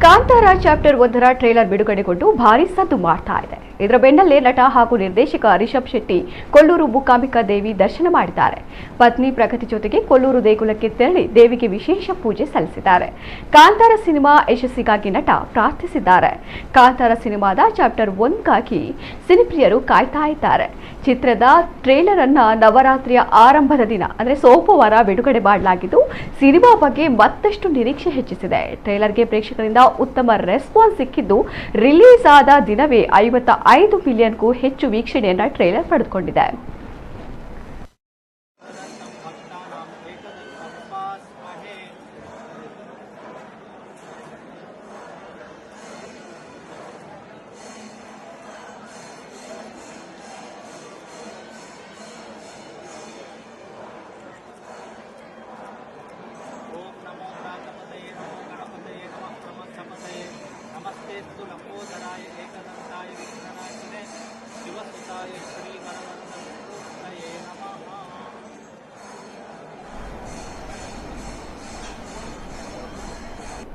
Kantara chapter 1 trailer ಬಿಡುಗಡೆಗೊಂಡು ಭಾರೀ ಸದ್ದು ಮಾಡ್ತಾ ಇದೆ. ಇದರ ಬೆನ್ನಲ್ಲೇ ನಟ ಹಾಗೂ ನಿರ್ದೇಶಕ ರಿಷಬ್ ಶೆಟ್ಟಿ ಕೊಲ್ಲೂರು ಮೂಕಾಂಬಿಕಾ ದೇವಿ ದರ್ಶನ ಮಾಡಿದ್ದಾರೆ. ಪತ್ನಿ ಪ್ರಗತಿ ಜೊತೆಗೆ ಕೊಲ್ಲೂರು ದೇಗುಲಕ್ಕೆ ತೆರಳಿ ದೇವಿಗೆ ವಿಶೇಷ ಪೂಜೆ ಸಲ್ಲಿಸಿದ್ದಾರೆ. ಕಾಂತಾರ ಸಿನಿಮಾ ಯಶಸ್ಸಿಗಾಗಿ ನಟ ಪ್ರಾರ್ಥಿಸಿದ್ದಾರೆ. ಕಾಂತಾರ ಸಿನಿಮಾದ ಚಾಪ್ಟರ್ 1ಗಾಗಿ ಸಿನಿಪ್ರಿಯರು ಕಾಯ್ತಾ ಇದ್ದಾರೆ. ಚಿತ್ರದ ಟ್ರೇಲರ್ ಅನ್ನ ನವರಾತ್ರಿಯ ಆರಂಭದ ದಿನ ಅಂದ್ರೆ ಸೋಮವಾರ ಬಿಡುಗಡೆ ಮಾಡಲಾಗಿದ್ದು ಸಿನಿಮಾ ಬಗ್ಗೆ ಮತ್ತಷ್ಟು ನಿರೀಕ್ಷೆ ಹೆಚ್ಚಿಸಿದೆ. ಟ್ರೇಲರ್ಗೆ ಪ್ರೇಕ್ಷಕರಿಂದ ಉತ್ತಮ ರೆಸ್ಪಾನ್ಸ್ ಸಿಕ್ಕಿದ್ದು ರಿಲೀಸ್ ಆದ ದಿನವೇ 55 ಮಿಲಿಯನ್ಗೂ ಹೆಚ್ಚು ವೀಕ್ಷಣೆಯನ್ನ ಟ್ರೇಲರ್ ಪಡೆದುಕೊಂಡಿದೆ.